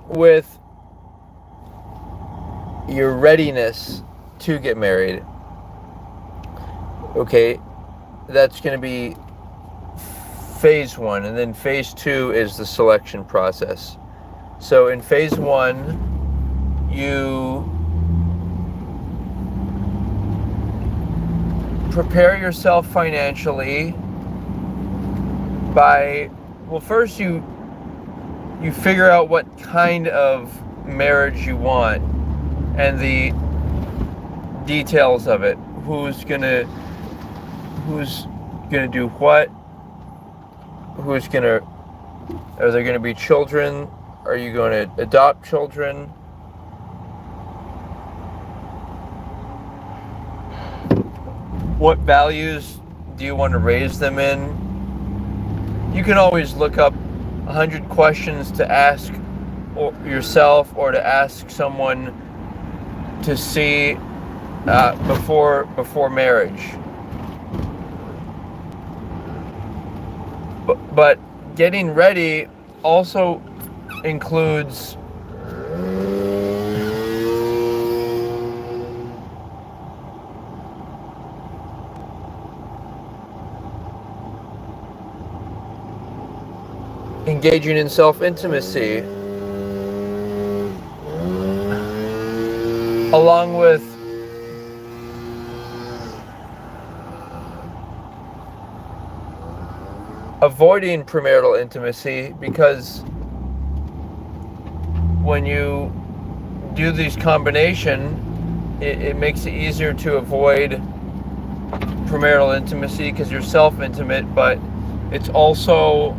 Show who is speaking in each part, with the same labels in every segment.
Speaker 1: with your readiness to get married, okay, that's going to be phase one. And then phase two is the selection process. So in phase one, you prepare yourself financially by, well, first you figure out what kind of marriage you want and the details of it. Who's gonna do what? Are there gonna be children? Are you going to adopt children? What values do you want to raise them in? You can always look up 100 questions to ask yourself or to ask someone to see before marriage. But getting ready also includes engaging in self-intimacy, along with avoiding premarital intimacy, because when you do these combination, it makes it easier to avoid premarital intimacy because you're self-intimate, but it's also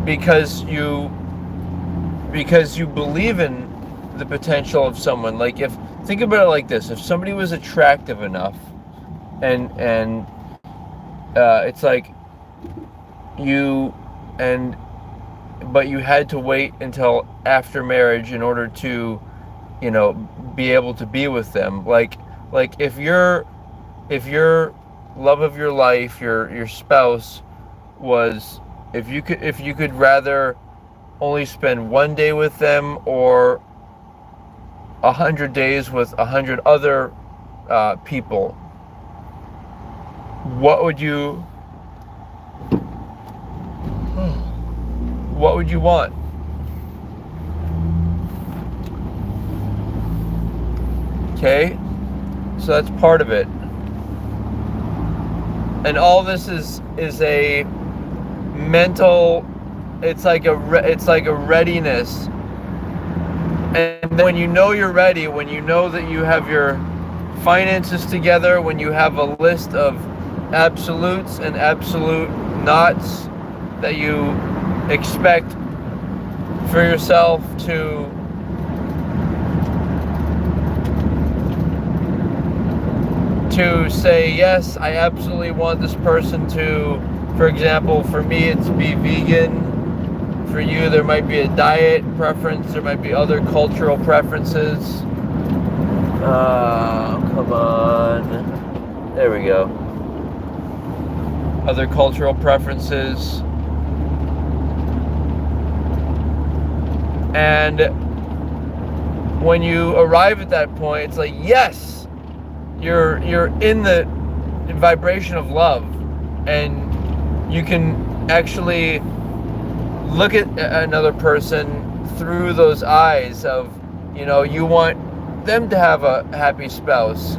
Speaker 1: because you believe in the potential of someone. Like, think about it like this: if somebody was attractive enough, and it's like but you had to wait until after marriage in order to, be able to be with them. Like if your love of your life, your spouse was, if you could rather only spend one day with them or 100 days with 100 other people, what would you want? Okay, so that's part of it, and all this is a mental. It's like a readiness, and then when you know you're ready, when you know that you have your finances together, when you have a list of absolutes and absolute nots that you expect for yourself to say, yes, I absolutely want this person to, for example, for me it's be vegan. For you, there might be a diet preference, there might be other cultural preferences. Come on. There we go. Other cultural preferences. And when you arrive at that point, it's like, yes, you're in the vibration of love, and you can actually look at another person through those eyes of, you want them to have a happy spouse,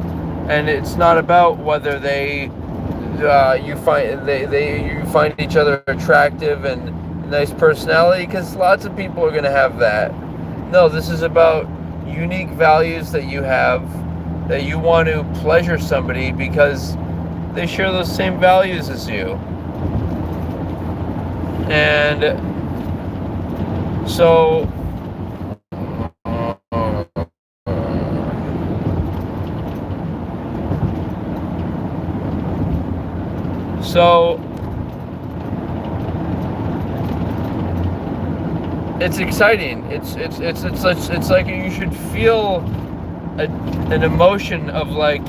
Speaker 1: and it's not about whether you find each other attractive and nice personality, because lots of people are going to have that. No, this is about unique values that you have, that you want to pleasure somebody because they share those same values as you. And so it's exciting. It's like you should feel an emotion of, like,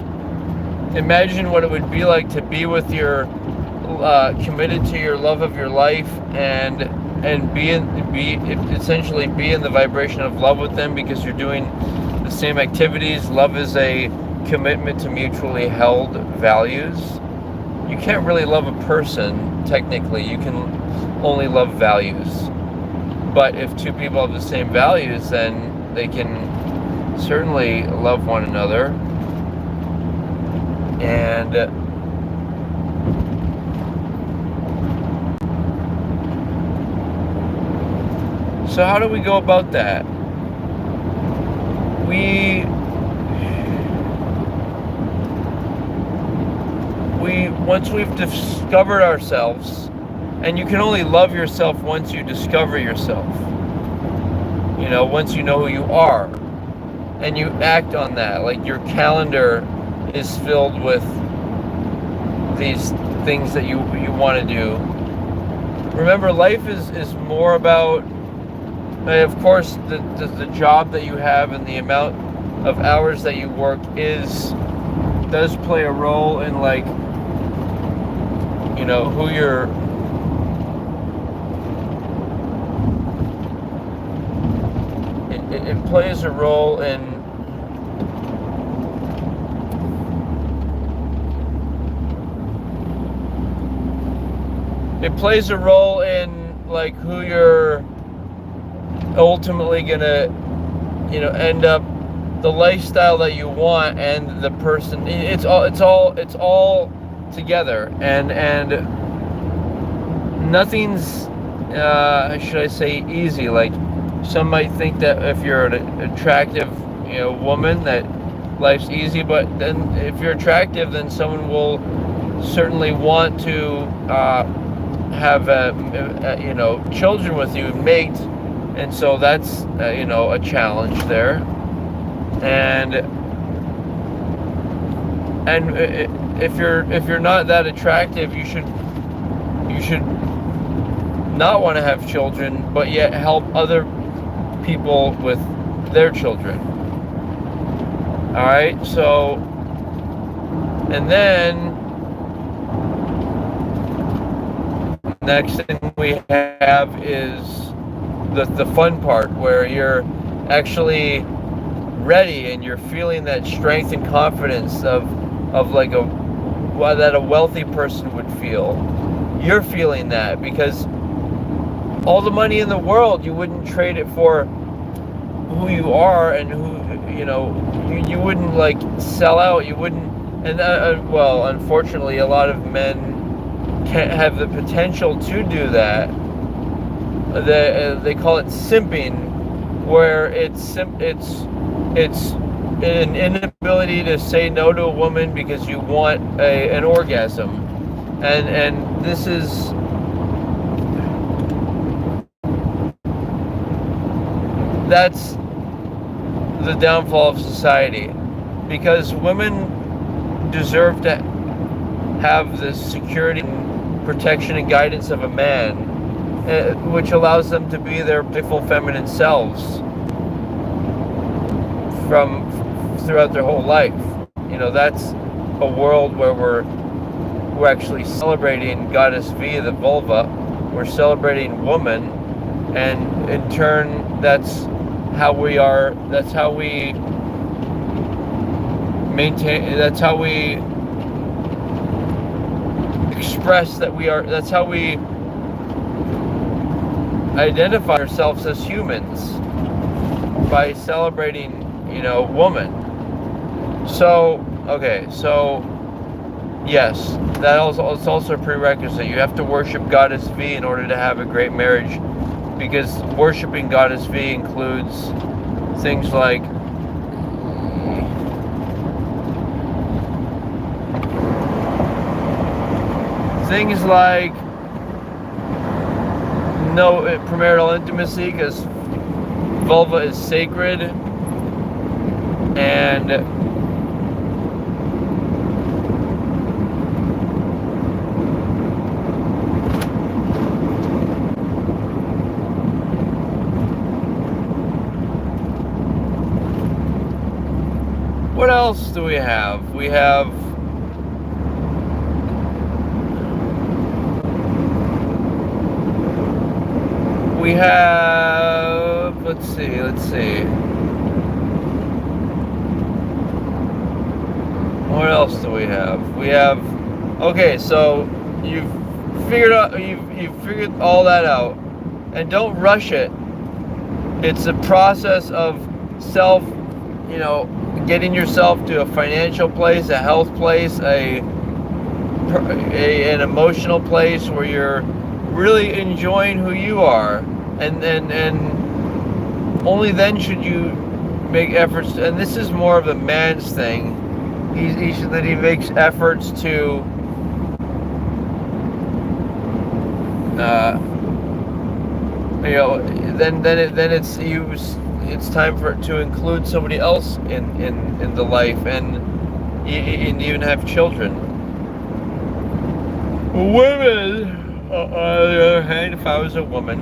Speaker 1: imagine what it would be like to be with your committed to your love of your life, and and essentially be in the vibration of love with them, because you're doing the same activities. Love is a commitment to mutually held values. You can't really love a person, technically. You can only love values. But if two people have the same values, then they can certainly love one another. And so how do we go about that? Once we've discovered ourselves, and you can only love yourself once you discover yourself. Once you know who you are, and you act on that. Like, your calendar is filled with these things that you want to do. Remember, life is more about, of course, the job that you have and the amount of hours that you work does play a role in, like, who you're. It plays a role in like who you're ultimately gonna end up, the lifestyle that you want, and the person. It's all together, and nothing's should I say easy. Like, some might think that if you're an attractive woman, that life's easy, but then if you're attractive, then someone will certainly want to have children with you, mate, and so that's a challenge there. And if you're not that attractive, you should not want to have children, but yet help other people with their children. All right, so, and then next thing we have is the fun part, where you're actually ready and you're feeling that strength and confidence of like that a wealthy person would feel. You're feeling that because all the money in the world, you wouldn't trade it for who you are, and who you wouldn't like sell out. You wouldn't. And well, unfortunately, a lot of men can't have the potential to do that. They call it simping, where it's an inability to say no to a woman because you want an orgasm, and this is. That's the downfall of society, because women deserve to have the security and protection and guidance of a man, which allows them to be their beautiful feminine selves throughout their whole life. That's a world where we're actually celebrating Goddess V, the vulva. We're celebrating woman, and in turn, that's how we are. That's how we maintain. That's how we express that we are. That's how we identify ourselves as humans, by celebrating, woman. So, okay, so yes, it's also a prerequisite. You have to worship Goddess V in order to have a great marriage, because worshiping Goddess V includes things like no premarital intimacy, because vulva is sacred, and what else do we have? We have we have, let's see. What else do we have? We have, okay, so you've figured all that out, and don't rush it. It's a process of self, getting yourself to a financial place, a health place, an emotional place where you're really enjoying who you are, and only then should you make efforts. And this is more of a man's thing. He makes efforts to then it's time for it to include somebody else in the life, and even have children. Women, on the other hand, if I was a woman,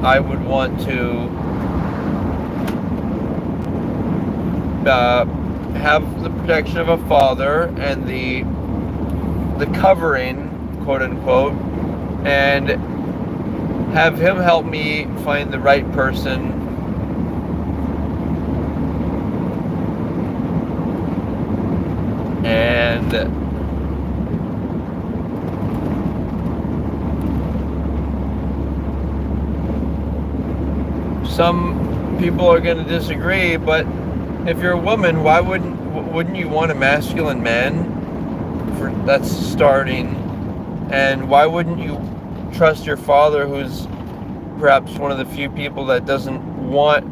Speaker 1: I would want to have the protection of a father and the covering, quote unquote, and have him help me find the right person. And some people are going to disagree, but if you're a woman, why wouldn't you want a masculine man? That's starting. And why wouldn't you trust your father, who's perhaps one of the few people that doesn't want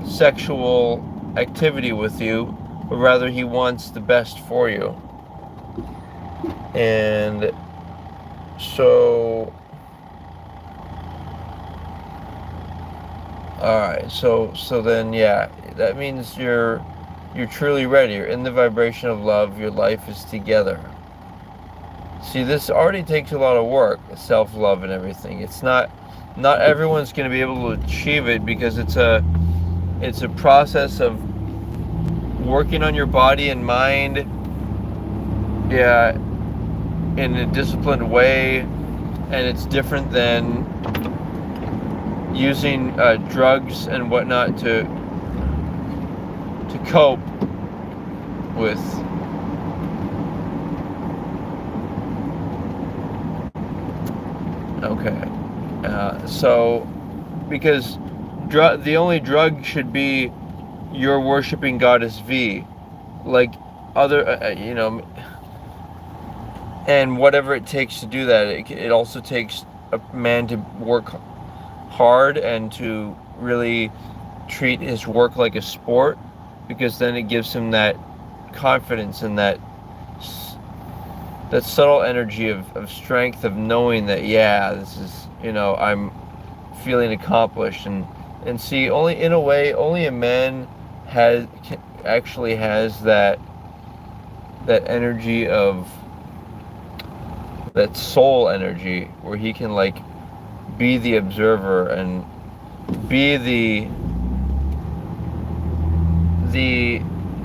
Speaker 1: sexual activity with you, but rather he wants the best for you? And so, all right, so then, yeah, that means you're truly ready. You're in the vibration of love. Your life is together. See, this already takes a lot of work, self-love and everything. It's not everyone's going to be able to achieve it, because it's a process of working on your body and mind, in a disciplined way, and it's different than using drugs and whatnot to cope with. Okay, so because the only drug should be you're worshiping Goddess V, like other, and whatever it takes to do that. It also takes a man to work hard and to really treat his work like a sport, because then it gives him that confidence and that subtle energy of strength, of knowing that, this is, I'm feeling accomplished. And see, only in a way, only a man actually has that energy of that soul energy, where he can like be the observer and be the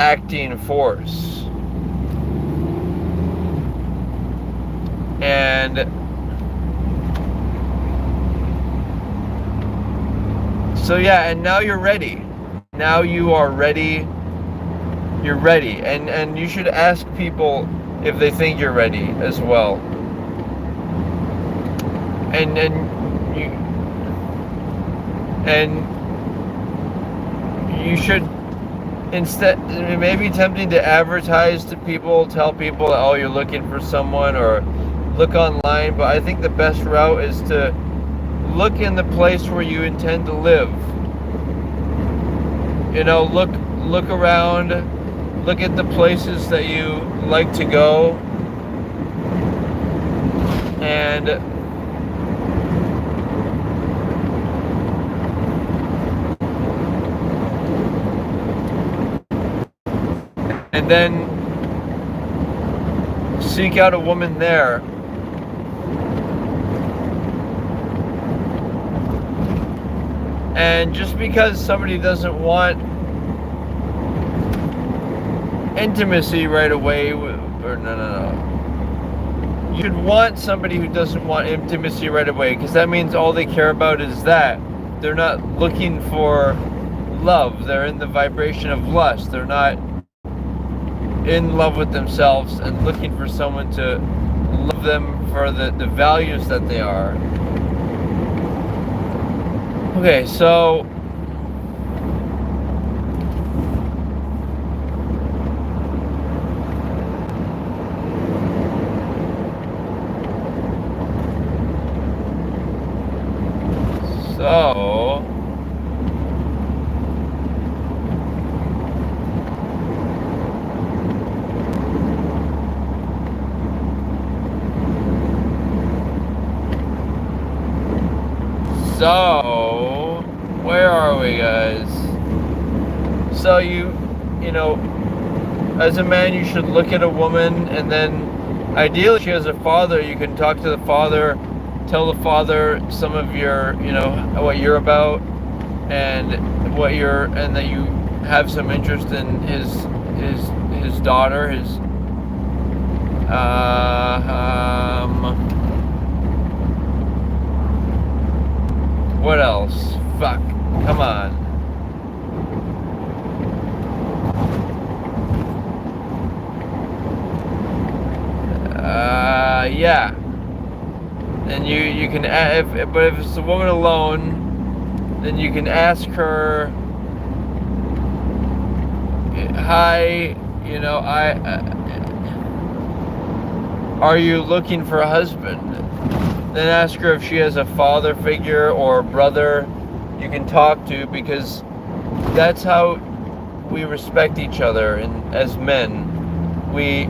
Speaker 1: acting force. And so, and now you're ready. Now you are ready. You're ready. And you should ask people if they think you're ready as well. And you should, instead, it may be tempting to advertise to people, tell people, oh, you're looking for someone, or look online, but I think the best route is to look in the place where you intend to live. Look around, look at the places that you like to go, and then seek out a woman there. And just because somebody doesn't want intimacy right away, no. you should want somebody who doesn't want intimacy right away, because that means all they care about is that. They're not looking for love. They're in the vibration of lust. They're not in love with themselves and looking for someone to love them for the values that they are. Okay, so So, where are we, guys? So you know, as a man, you should look at a woman, and then ideally, if she has a father, you can talk to the father, tell the father some of your, what you're about, and and that you have some interest in his daughter, what else? Fuck. Come on. Yeah. And you can, but if it's a woman alone, then you can ask her, hi, are you looking for a husband? Then ask her if she has a father figure or a brother you can talk to, because that's how we respect each other. And as men, we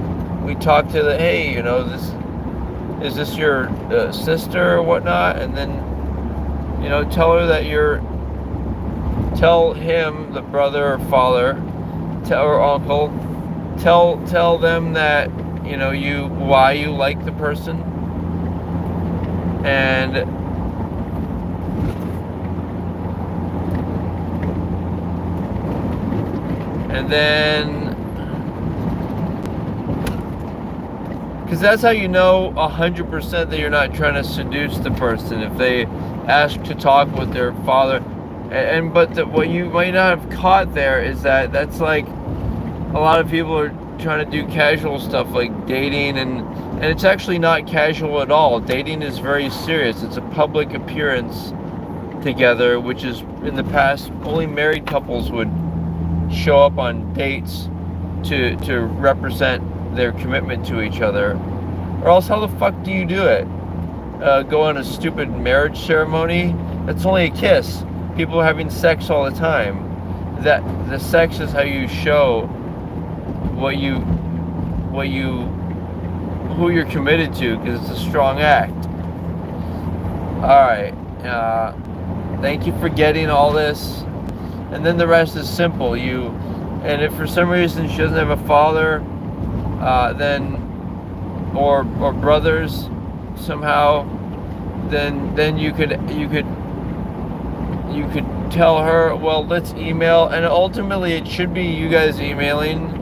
Speaker 1: talk to the, hey, is this your sister or whatnot? And then, tell her that tell him, the brother or father, or uncle, tell them that, why you like the person. And then, because that's how you know 100% that you're not trying to seduce the person. If they ask to talk with their father, but what you might not have caught there is that's like a lot of people are trying to do casual stuff like dating, and it's actually not casual at all. Dating is very serious. It's a public appearance together, which is, in the past, only married couples would show up on dates to represent their commitment to each other. Or else, how the fuck do you do it? Go on a stupid marriage ceremony? That's only a kiss. People are having sex all the time. That the sex is how you show who you're committed to, because it's a strong act. Alright, thank you for getting all this. And then the rest is simple. And if for some reason she doesn't have a father, then or brothers somehow, then you could tell her, well, let's email. And ultimately it should be you guys emailing.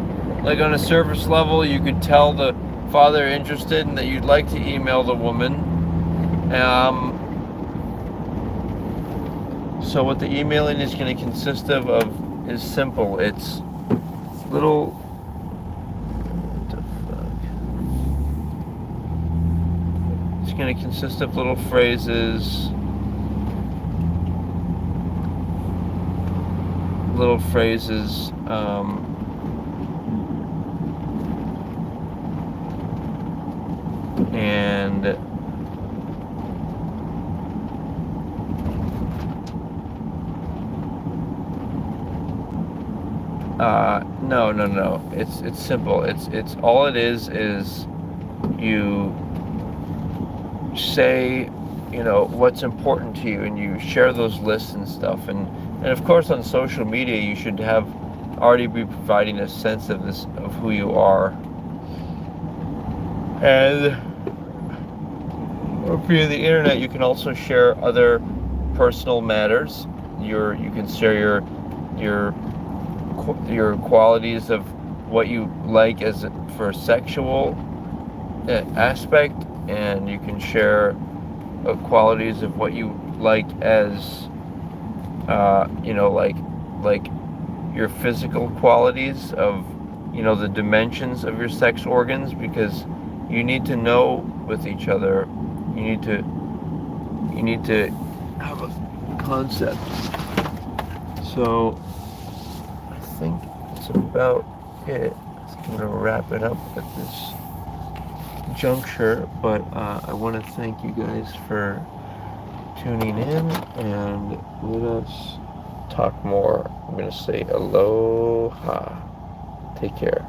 Speaker 1: Like, on a surface level, you could tell the father interested and that you'd like to email the woman. So what the emailing is going to consist of is simple. It's little, what the fuck? It's going to consist of little phrases, and no. It's simple. It's all it is you say, what's important to you, and you share those lists and stuff. And of course, on social media, you should already be providing a sense of who you are. And via the internet, you can also share other personal matters. You can share your qualities of what you like for a sexual aspect, and you can share qualities of what you like as like your physical qualities of the dimensions of your sex organs, because you need to know with each other. You need to have a concept. So I think that's about it. I'm gonna wrap it up at this juncture, but I want to thank you guys for tuning in, and let us talk more. I'm gonna say aloha. Take care.